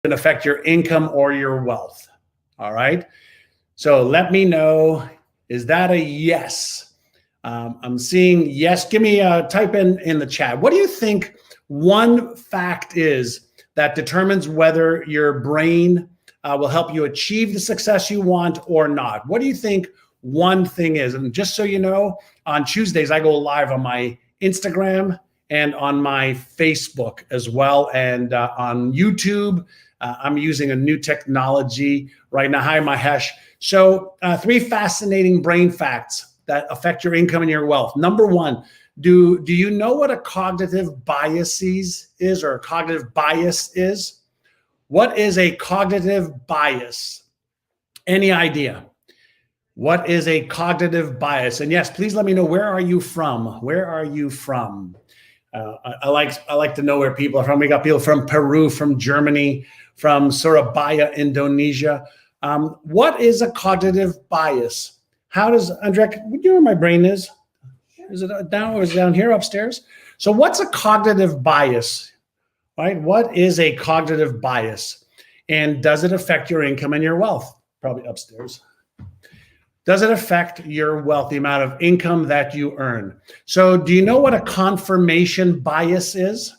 can affect your income or your wealth. All right. So let me know, is that a yes? I'm seeing yes. Give me a type in the chat. What do you think one fact is that determines whether your brain will help you achieve the success you want or not? What do you think one thing is? And just so you know, on Tuesdays, I go live on my Instagram and on my Facebook as well, and on YouTube. I'm using a new technology right now. Hi, Mahesh. So 3 fascinating brain facts that affect your income and your wealth. Number 1, do you know what a cognitive biases is, or a cognitive bias is? What is a cognitive bias? Any idea? What is a cognitive bias? And yes, please let me know, where are you from? Where are you from? I like to know where people are from. We got people from Peru, from Germany, from Surabaya, Indonesia. What is a cognitive bias? How does, Andrea, do you know where my brain is? Is it down, or is it down here upstairs? So what's a cognitive bias, right? What is a cognitive bias? And does it affect your income and your wealth? Probably upstairs. Does it affect your wealth, the amount of income that you earn? So do you know what a confirmation bias is?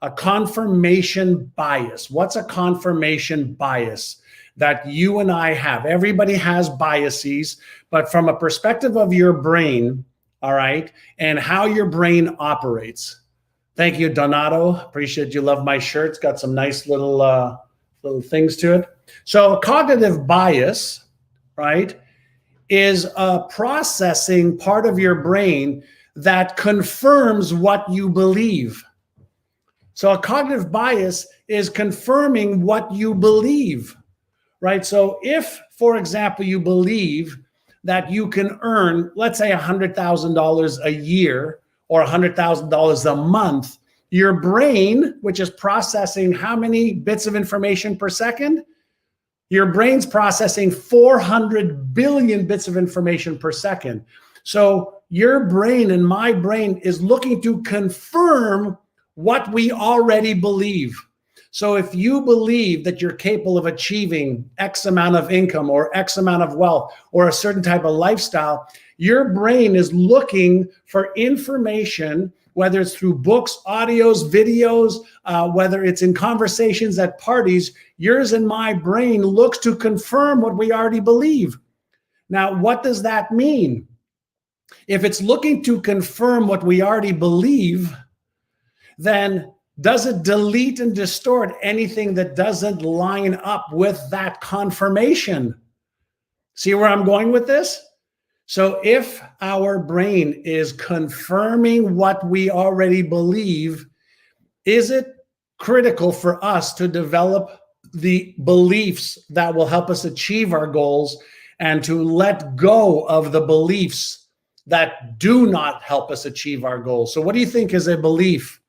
A confirmation bias. What's a confirmation bias that you and I have? Everybody has biases, but from a perspective of your brain, all right, and how your brain operates. Thank you, Donato. Appreciate you. Love my shirt. It's got some nice little things to it. So cognitive bias, right, is a processing part of your brain that confirms what you believe. So a cognitive bias is confirming what you believe, right? So if, for example, you believe that you can earn, let's say $100,000 a year or $100,000 a month, your brain, which is processing how many bits of information per second? Your brain's processing 400 billion bits of information per second. So your brain and my brain is looking to confirm what we already believe. So if you believe that you're capable of achieving X amount of income or X amount of wealth or a certain type of lifestyle, your brain is looking for information, whether it's through books, audios, videos, whether it's in conversations at parties. Yours and my brain looks to confirm what we already believe. Now, what does that mean? If it's looking to confirm what we already believe, then does it delete and distort anything that doesn't line up with that confirmation? See where I'm going with this? So if our brain is confirming what we already believe, is it critical for us to develop the beliefs that will help us achieve our goals and to let go of the beliefs that do not help us achieve our goals? So what do you think is a belief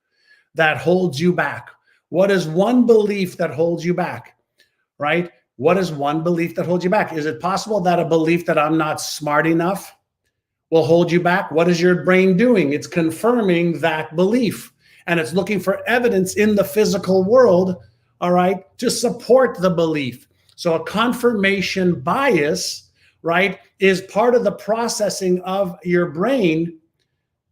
that holds you back? What is one belief that holds you back, right? What is one belief that holds you back? Is it possible that a belief that I'm not smart enough will hold you back? What is your brain doing? It's confirming that belief, and it's looking for evidence in the physical world, all right, to support the belief. So a confirmation bias, right, is part of the processing of your brain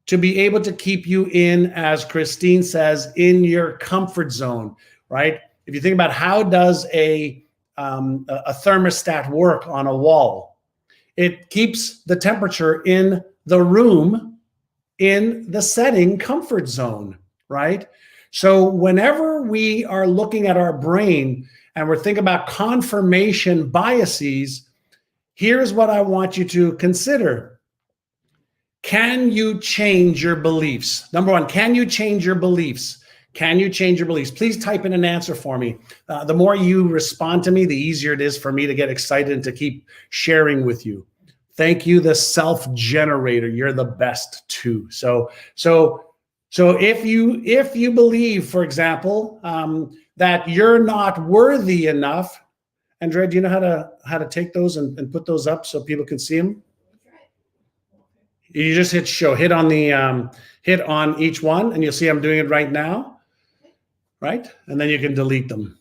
to be able to keep you in, as Christine says, in your comfort zone, right? If you think about how does a thermostat work on a wall, it keeps the temperature in the room in the setting comfort zone, right? So whenever we are looking at our brain and we're thinking about confirmation biases, here's what I want you to consider. Can you change your beliefs? Number 1, can you change your beliefs? Can you change your beliefs? Please type in an answer for me. The more you respond to me, the easier it is for me to get excited and to keep sharing with you. Thank you, the self-generator. You're the best too. So if you believe, for example, that you're not worthy enough, Andrea, do you know how to take those and put those up so people can see them? You just hit show, hit on each one, and you'll see I'm doing it right now, right? And then you can delete them,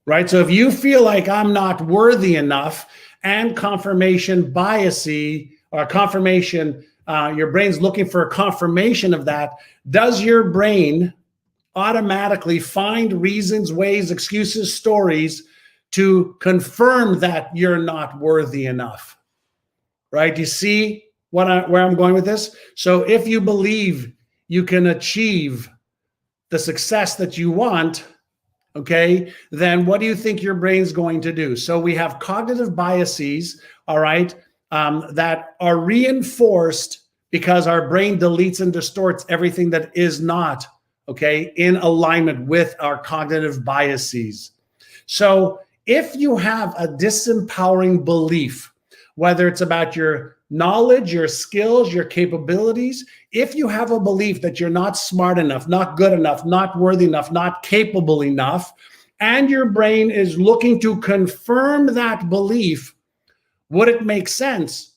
right? So if you feel like I'm not worthy enough, and confirmation biasy or confirmation, your brain's looking for a confirmation of that, does your brain automatically find reasons, ways, excuses, stories to confirm that you're not worthy enough? Right? Do you see where I'm going with this? So if you believe you can achieve the success that you want, okay, then what do you think your brain's going to do? So we have cognitive biases, all right, that are reinforced because our brain deletes and distorts everything that is not, okay, in alignment with our cognitive biases. So if you have a disempowering belief, whether it's about your knowledge, your skills, your capabilities, if you have a belief that you're not smart enough, not good enough, not worthy enough, not capable enough, and your brain is looking to confirm that belief, would it make sense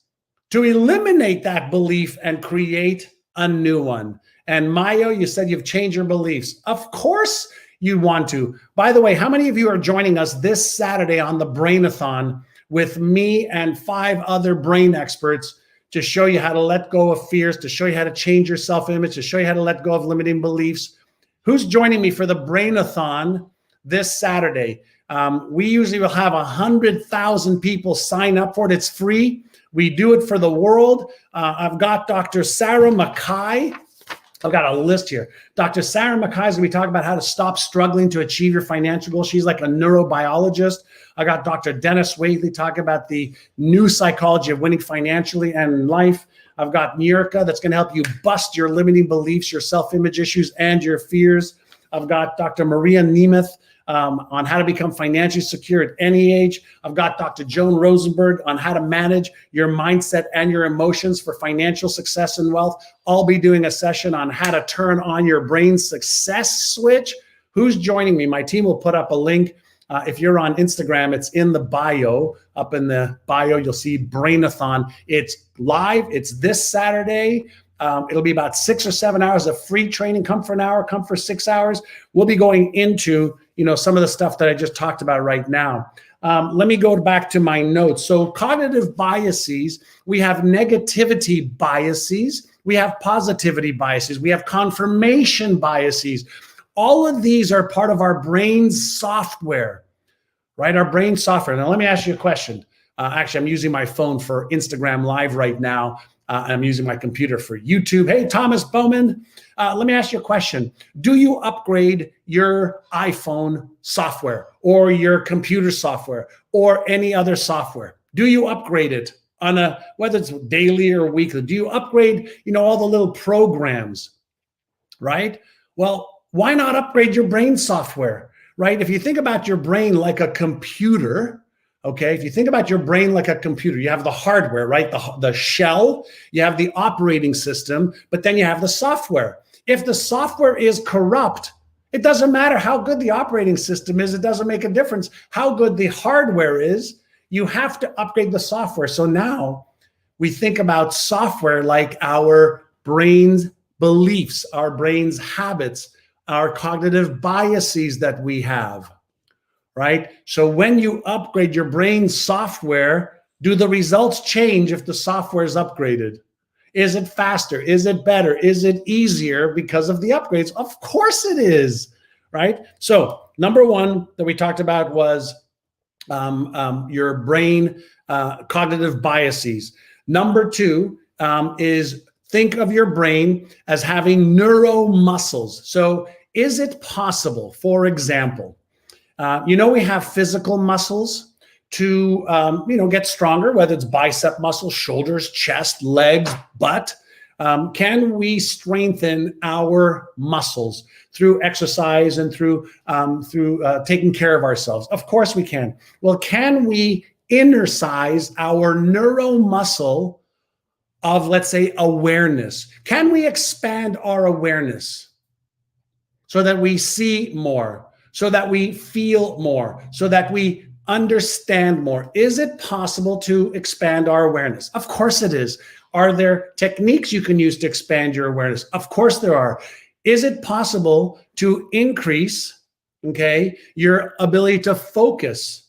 to eliminate that belief and create a new one? And Mayo, you said you've changed your beliefs. Of course you want to. By the way, how many of you are joining us this Saturday on the Brainathon with me and 5 other brain experts to show you how to let go of fears, to show you how to change your self-image, to show you how to let go of limiting beliefs? Who's joining me for the Brainathon this Saturday? We usually will have 100,000 people sign up for it. It's free. We do it for the world. I've got Dr. Sarah McKay. I've got a list here. Dr. Sarah McKay is going to be talking about how to stop struggling to achieve your financial goals. She's like a neurobiologist. I got Dr. Dennis Waitley talking about the new psychology of winning financially and in life. I've got Nirka that's going to help you bust your limiting beliefs, your self-image issues, and your fears. I've got Dr. Maria Nemeth on how to become financially secure at any age. I've got Dr. Joan Rosenberg on how to manage your mindset and your emotions for financial success and wealth. I'll be doing a session on how to turn on your brain success switch. Who's joining me? My team will put up a link. If you're on Instagram, it's in the bio. Up in the bio, you'll see Brainathon. It's live. It's this Saturday. It'll be about 6 or 7 hours of free training. Come for an hour, come for 6 hours. We'll be going into, some of the stuff that I just talked about right now. Let me go back to my notes. So cognitive biases, we have negativity biases, we have positivity biases, we have confirmation biases. All of these are part of our brain's software, right? Our brain software. Now, let me ask you a question. Actually, I'm using my phone for Instagram Live right now. I'm using my computer for YouTube. Hey, Thomas Bowman, let me ask you a question. Do you upgrade your iPhone software or your computer software or any other software? Do you upgrade it on whether it's daily or weekly? Do you upgrade, all the little programs, right? Well, why not upgrade your brain software, right? If you think about your brain like a computer, okay, if you think about your brain like a computer, you have the hardware, right? The shell, you have the operating system, but then you have the software. If the software is corrupt, it doesn't matter how good the operating system is. It doesn't make a difference how good the hardware is. You have to upgrade the software. So now we think about software like our brain's beliefs, our brain's habits, our cognitive biases that we have. Right? So when you upgrade your brain software, do the results change if the software is upgraded? Is it faster? Is it better? Is it easier because of the upgrades? Of course it is, right? So number one that we talked about was your brain cognitive biases. Number two is think of your brain as having neuromuscles. So is it possible, for example, we have physical muscles to, get stronger, whether it's bicep muscles, shoulders, chest, legs, butt. Can we strengthen our muscles through exercise and through taking care of ourselves? Of course we can. Well, can we innercise our neuromuscle of, let's say, awareness? Can we expand our awareness so that we see more? So that we feel more, so that we understand more? Is it possible to expand our awareness? Of course it is. Are there techniques you can use to expand your awareness? Of course there are. Is it possible to increase Okay, your ability to focus.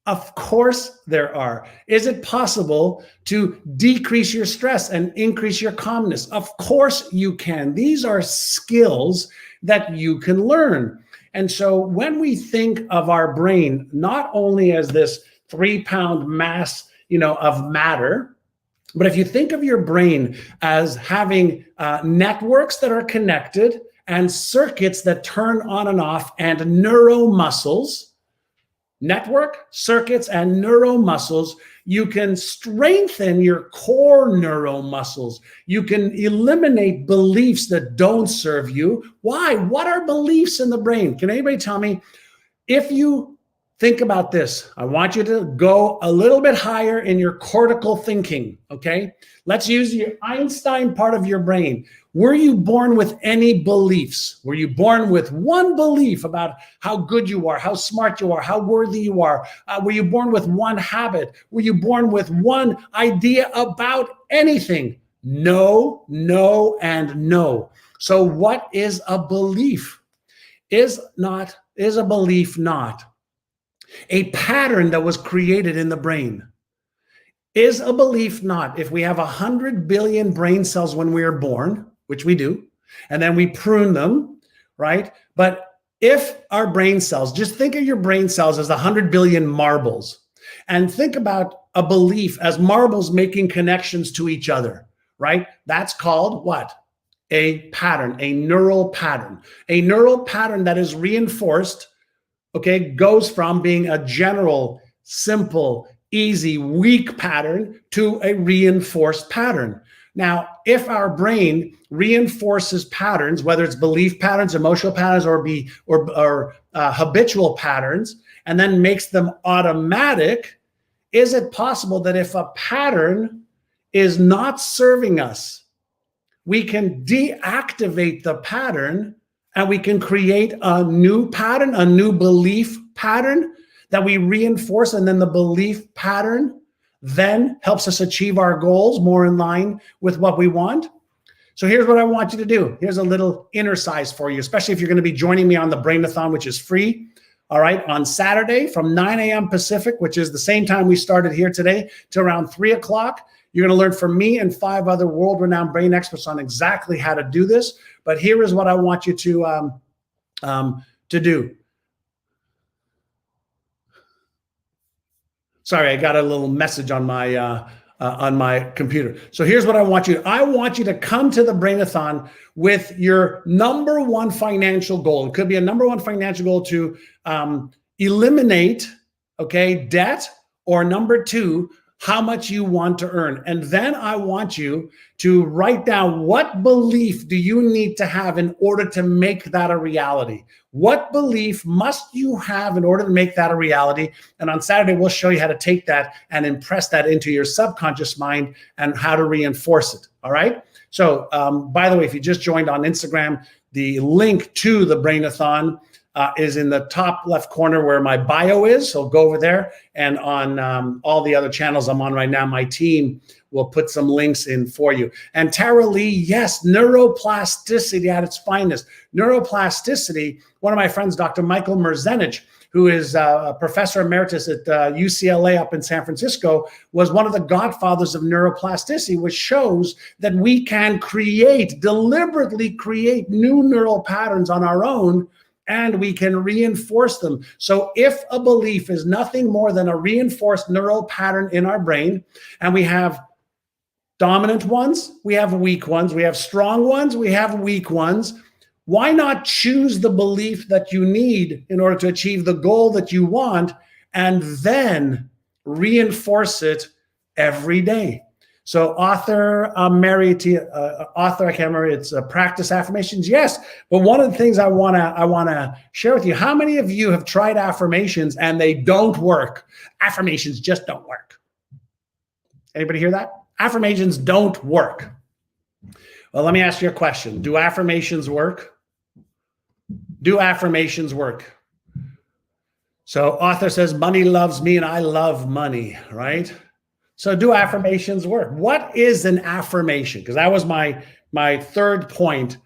Of course there are. Is it possible to decrease your stress and increase your calmness? Of course you can. These are skills that you can learn. And so when we think of our brain, not only as this 3-pound mass, of matter, but if you think of your brain as having networks that are connected and circuits that turn on and off and neuromuscles, network, circuits, and neuromuscles, you can strengthen your core neuromuscles. You can eliminate beliefs that don't serve you. Why? What are beliefs in the brain? Can anybody tell me? If you think about this, I want you to go a little bit higher in your cortical thinking, okay? Let's use your Einstein part of your brain. Were you born with any beliefs? Were you born with one belief about how good you are, how smart you are, how worthy you are? Were you born with one habit? Were you born with one idea about anything? No, no, and no. So what is a belief? Is a belief not a pattern that was created in the brain? Is a belief not, if we have 100 billion brain cells when we are born, which we do, and then we prune them, right? But if our brain cells, just think of your brain cells as 100 billion marbles, and think about a belief as marbles making connections to each other, right? That's called what? A pattern, a neural pattern. A neural pattern that is reinforced, okay, goes from being a general, simple, easy, weak pattern to a reinforced pattern. Now, if our brain reinforces patterns, whether it's belief patterns, emotional patterns, or habitual patterns, and then makes them automatic, is it possible that if a pattern is not serving us, we can deactivate the pattern and we can create a new pattern, a new belief pattern that we reinforce, and then the belief pattern then helps us achieve our goals more in line with what we want? So here's what I want you to do. Here's a little exercise for you, especially if you're going to be joining me on the Brainathon, which is free. All right, on Saturday from 9 a.m. Pacific, which is the same time we started here today, to around 3 o'clock. You're going to learn from me and 5 other world-renowned brain experts on exactly how to do this. But here is what I want you to do. Sorry, I got a little message on my computer. So here's what I want you. I want you to come to the Brainathon with your number one financial goal. It could be a number one financial goal to eliminate, debt, or number 2, how much you want to earn. And then I want you to write down, what belief do you need to have in order to make that a reality? What belief must you have in order to make that a reality? And on Saturday, we'll show you how to take that and impress that into your subconscious mind and how to reinforce it. All right. So by the way, if you just joined on Instagram, the link to the Brainathon is in the top left corner where my bio is. So go over there, and on all the other channels I'm on right now, my team will put some links in for you. And Tara Lee, yes, neuroplasticity at its finest. Neuroplasticity, one of my friends, Dr. Michael Merzenich, who is a professor emeritus at UCLA up in San Francisco, was one of the godfathers of neuroplasticity, which shows that we can deliberately create new neural patterns on our own, and we can reinforce them. So if a belief is nothing more than a reinforced neural pattern in our brain, and we have dominant ones, we have weak ones, we have strong ones, we have weak ones, why not choose the belief that you need in order to achieve the goal that you want, and then reinforce it every day? So author, I can't remember, it's Practice Affirmations. Yes, but one of the things I wanna share with you, how many of you have tried affirmations and they don't work? Affirmations just don't work. Anybody hear that? Affirmations don't work. Well, let me ask you a question. Do affirmations work? Do affirmations work? So author says, money loves me and I love money, right? So do affirmations work? What is an affirmation? Because that was my third point,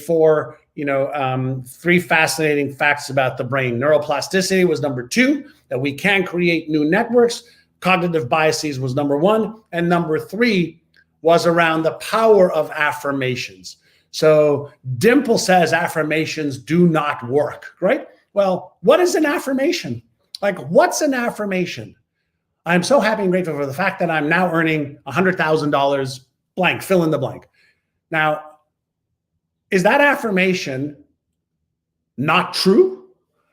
for three fascinating facts about the brain. Neuroplasticity was number 2, that we can create new networks. Cognitive biases was number 1. And number 3 was around the power of affirmations. So Dimple says affirmations do not work, right? Well, what is an affirmation? Like, what's an affirmation? I'm so happy and grateful for the fact that I'm now earning $100,000 blank, fill in the blank. Now, is that affirmation not true?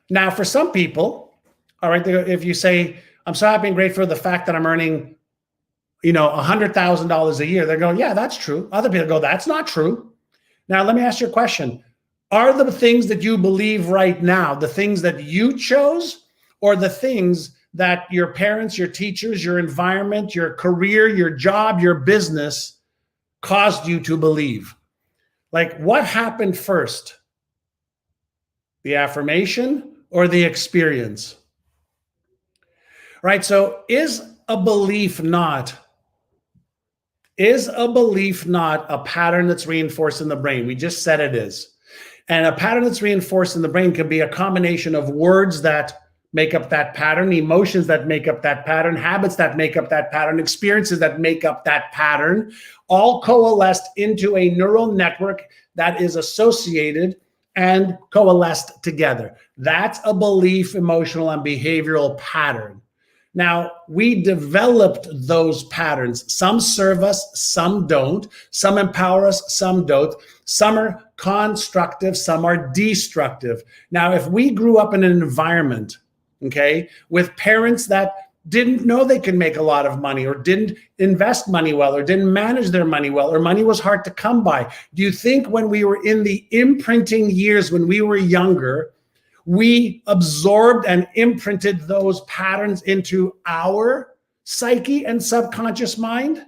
Now, for some people, all right, if you say, I'm so happy and grateful for the fact that I'm earning, $100,000 a year, they're going, yeah, that's true. Other people go, that's not true. Now, let me ask you a question. Are the things that you believe right now the things that you chose, or the things that your parents, your teachers, your environment, your career, your job, your business caused you to believe? Like, what happened first? The affirmation or the experience? Right? So is a belief not a pattern that's reinforced in the brain? We just said it is. And a pattern that's reinforced in the brain can be a combination of words that make up that pattern, emotions that make up that pattern, habits that make up that pattern, experiences that make up that pattern, all coalesced into a neural network that is associated and coalesced together. That's a belief, emotional, and behavioral pattern. Now, we developed those patterns. Some serve us, some don't. Some empower us, some don't. Some are constructive, some are destructive. Now, if we grew up in an environment, okay, with parents that didn't know they could make a lot of money, or didn't invest money well, or didn't manage their money well, or money was hard to come by, do you think when we were in the imprinting years, when we were younger, we absorbed and imprinted those patterns into our psyche and subconscious mind?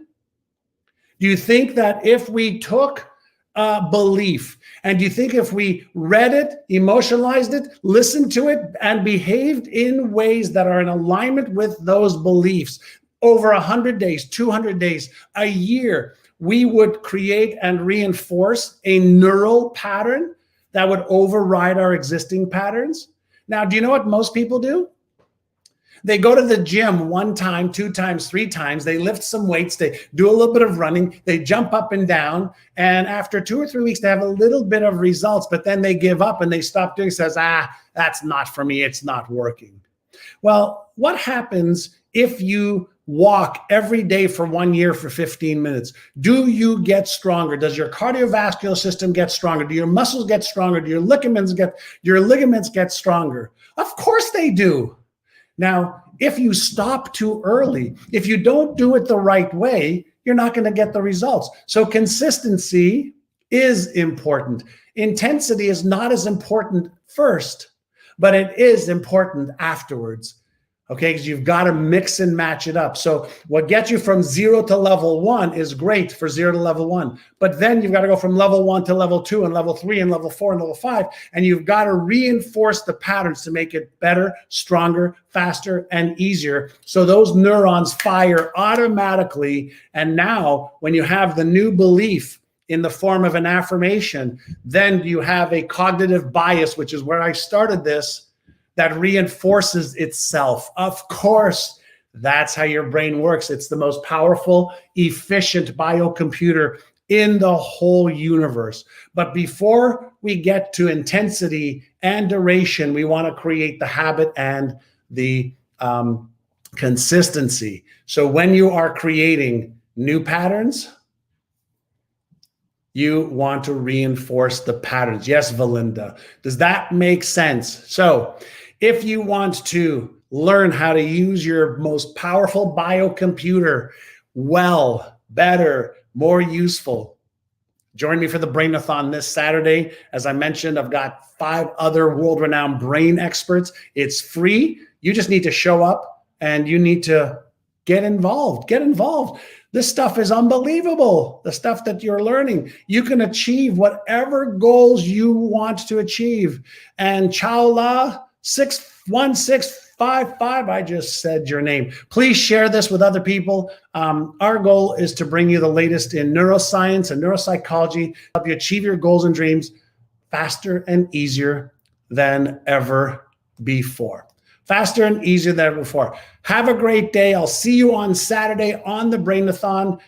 Do you think that if we took a belief, and do you think if we read it, emotionalized it, listened to it, and behaved in ways that are in alignment with those beliefs over 100 days, 200 days, a year, we would create and reinforce a neural pattern that would override our existing patterns? Now, do you know what most people do? They go to the gym 1 time, 2 times, 3 times. They lift some weights. They do a little bit of running. They jump up and down. And after 2 or 3 weeks, they have a little bit of results, but then they give up and they stop doing it. Says, that's not for me. It's not working. Well, what happens if you walk every day for 1 year for 15 minutes? Do you get stronger? Does your cardiovascular system get stronger? Do your muscles get stronger? Do your ligaments get stronger? Of course they do. Now, if you stop too early, if you don't do it the right way, you're not going to get the results. So consistency is important. Intensity is not as important first, but it is important afterwards. Okay, because you've got to mix and match it up. So what gets you from 0 to level 1 is great for 0 to level 1. But then you've got to go from level 1 to level 2 and level 3 and level 4 and level 5. And you've got to reinforce the patterns to make it better, stronger, faster, and easier. So those neurons fire automatically. And now when you have the new belief in the form of an affirmation, then you have a cognitive bias, which is where I started this, that reinforces itself. Of course, that's how your brain works. It's the most powerful, efficient biocomputer in the whole universe. But before we get to intensity and duration, we want to create the habit and the consistency. So when you are creating new patterns, you want to reinforce the patterns. Yes, Valinda. Does that make sense? So if you want to learn how to use your most powerful biocomputer well, better, more useful, join me for the Brainathon this Saturday. As I mentioned, I've got 5 other world-renowned brain experts. It's free. You just need to show up and you need to get involved. Get involved. This stuff is unbelievable. The stuff that you're learning. You can achieve whatever goals you want to achieve. And Chaula 61655, I just said your name. Please share this with other people. Our goal is to bring you the latest in neuroscience and neuropsychology, help you achieve your goals and dreams faster and easier than ever before. Faster and easier than ever before. Have a great day. I'll see you on Saturday on the Brainathon.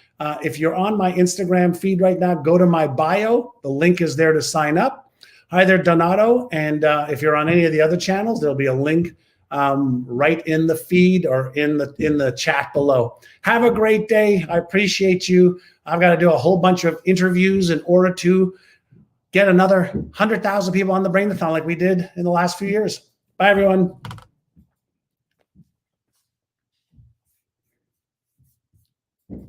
If you're on my Instagram feed right now, go to my bio. The link is there to sign up. Hi there, Donato. And if you're on any of the other channels, there'll be a link right in the feed or in the chat below. Have a great day. I appreciate you. I've got to do a whole bunch of interviews in order to get another 100,000 people on the Brainathon like we did in the last few years. Bye, everyone.